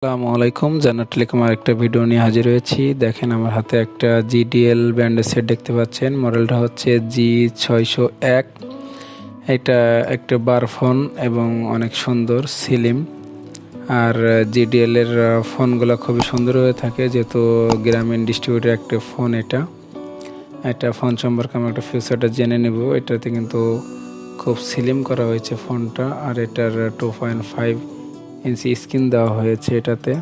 আসসালামু আলাইকুম, জান্নাত টেলিকম একটা ভিডিও নিয়ে হাজির হয়েছি। দেখেন আমার হাতে একটা GDL ব্র্যান্ডের সেট দেখতে পাচ্ছেন। মডেলটা হচ্ছে G601। এটা একটা বার ফোন এবং অনেক সুন্দর স্লিম। আর GDL এর ফোনগুলো খুবই সুন্দর হয়ে থাকে, যেহেতু গ্রামীণ ডিস্ট্রিবিউটার একটা ফোন। এটা ফোন সম্পর্কে আমরা একটা ফিচারটা জেনে নেব। এটাতে কিন্তু খুব স্লিম করা হয়েছে ফোনটা, আর এটার 2.5 ইঞ্চি স্ক্রিন দেওয়া হয়েছে। এটাতে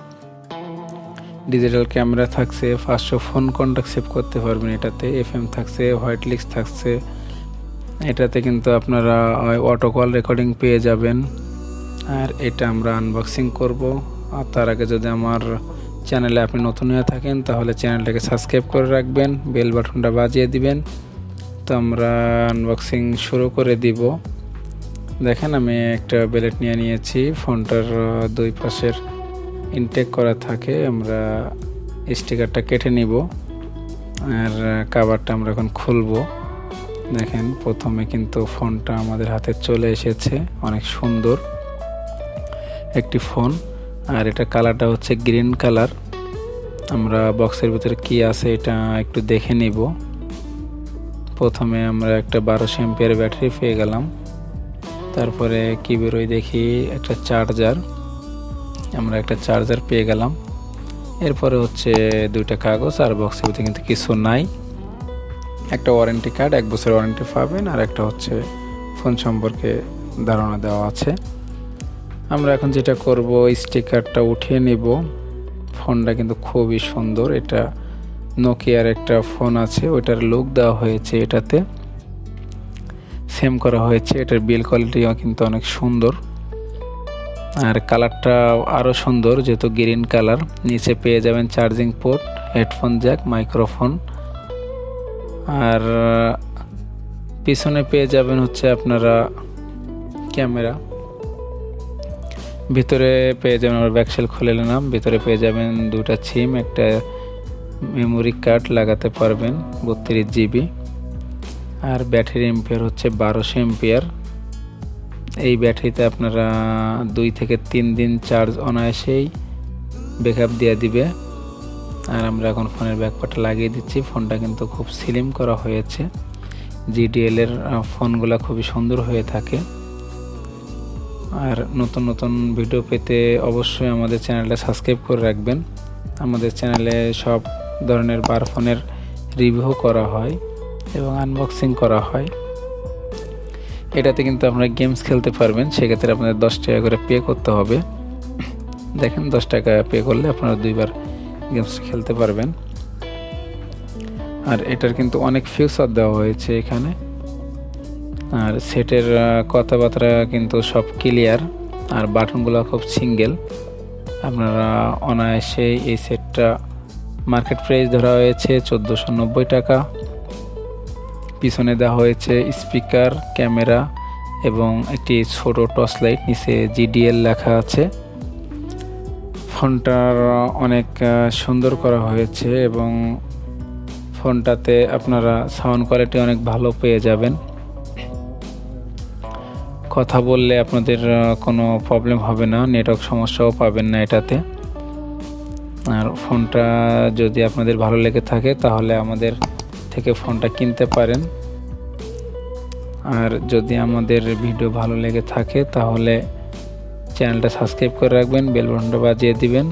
ডিজিটাল ক্যামেরা থাকছে, 500 ফোন কন্ট্যাক্ট সেভ করতে পারবেন। এটাতে FM থাকছে, হোয়াইট লিস্ট থাকছে। এটাতে কিন্তু আপনারা অটো কল রেকর্ডিং পেয়ে যাবেন। আর এটা আমরা আনবক্সিং করব। আর তার আগে যদি আমার চ্যানেলে আপনি নতুন হয়ে থাকেন তাহলে চ্যানেলটাকে সাবস্ক্রাইব করে রাখবেন, বেল বাটনটা বাজিয়ে দিবেন। তো আমরা আনবক্সিং শুরু করে দিব। দেখেন আমি একটা বেলেট নিয়ে নিয়েছি। ফোনটার দুই পাশের ইনটেক করা থাকে। আমরা স্টিকারটা কেটে নিব আর কভারটা আমরা এখন খুলব। দেখেন প্রথমে কিন্তু ফোনটা আমাদের হাতে চলে এসেছে। অনেক সুন্দর একটি ফোন, আর এটা কালারটা হচ্ছে গ্রিন কালার। আমরা বক্সের ভিতরে কি আছে এটা একটু দেখে নিব। প্রথমে আমরা একটা 1200 এমপিআর ব্যাটারি পেয়ে গেলাম। তারপরে কি বেরোয় দেখি, একটা চার্জার। আমরা একটা চার্জার পেয়ে গেলাম। এরপরে হচ্ছে দুইটা কাগজ, আর বক্সের ভিতরে কিন্তু কিছু নাই। একটা ওয়ারেন্টি কার্ড, 1 বছর ওয়ারেন্টি পাবেন, আর একটা হচ্ছে ফোন সম্পর্কে ধারণা দেওয়া আছে। আমরা এখন যেটা করব, স্টিকারটা উঠিয়ে নিব। ফোনটা কিন্তু খুবই সুন্দর। এটা নোকিয়ার একটা ফোন আছে, ওইটার লুক দেওয়া হয়েছে, এটাতে সেম করা হয়েছে। এটার বিল কোয়ালিটিও কিন্তু অনেক সুন্দর, আর কালারটা আরও সুন্দর যেহেতু গ্রিন কালার। নিচে পেয়ে যাবেন charging port, headphone jack, microphone, আর পিছনে পেয়ে যাবেন হচ্ছে আপনারা ক্যামেরা। ভিতরে পেয়ে যাবেন, আমরা ব্যাকশেল খুলে নিলাম। ভিতরে পেয়ে যাবেন দুটা সিম, একটা মেমোরি কার্ড লাগাতে পারবেন 32 GB, আর ব্যাটারি এম্পিয়ার হচ্ছে 1200 এমপিআর। এই ব্যাটারিতে আপনারা 2 থেকে 3 দিন চার্জ অনায়াসেই ব্যাকআপ দিয়ে দিবে। আর আমরা এখন ফোনের ব্যাকপার্টটা লাগিয়ে দিচ্ছি। ফোনটা কিন্তু খুব স্লিম করা হয়েছে। GDL এর ফোনগুলো খুবই সুন্দর হয়ে থাকে। আর নতুন নতুন ভিডিও পেতে অবশ্যই আমাদের চ্যানেলটা সাবস্ক্রাইব করে রাখবেন। আমাদের চ্যানেলে সব ধরনের বার ফোনের রিভিউ করা হয় এবং আনবক্সিং করা হয়। এটাতে কিন্তু আপনারা গেমস খেলতে পারবেন। সেক্ষেত্রে আপনাদের 10 টাকা করে পে করতে হবে। দেখেন 10 টাকা পে করলে আপনারা 2বার গেমস খেলতে পারবেন। আর এটার কিন্তু অনেক ফিচার দেওয়া হয়েছে এখানে। আর সেটের কথাবার্তা কিন্তু সব ক্লিয়ার, আর বাটনগুলো খুব সিঙ্গেল। আপনারা অনায়াসে এই সেটটা মার্কেট প্রাইস ধরা হয়েছে 1490 টাকা। পিছনে দেওয়া হয়েছে স্পিকার, ক্যামেরা এবং একটি ছোট টর্চ লাইট। নিচে GDL লেখা আছে। ফোনটার অনেক সুন্দর করা হয়েছে এবং ফোনটাতে আপনারা সাউন্ড কোয়ালিটি অনেক ভালো পেয়ে যাবেন। কথা বললে আপনাদের কোনো প্রবলেম হবে না, নেটওয়ার্ক সমস্যাও পাবেন না এটাতে। আর ফোনটা যদি আপনাদের ভালো লেগে থাকে তাহলে আমাদের থেকে ফোনটা কিনতে পারেন। আর যদি আমাদের ভিডিও ভালো লেগে থাকে তাহলে চ্যানেলটা সাবস্ক্রাইব করে রাখবেন, বেল বাটনটা বাজিয়ে দিবেন।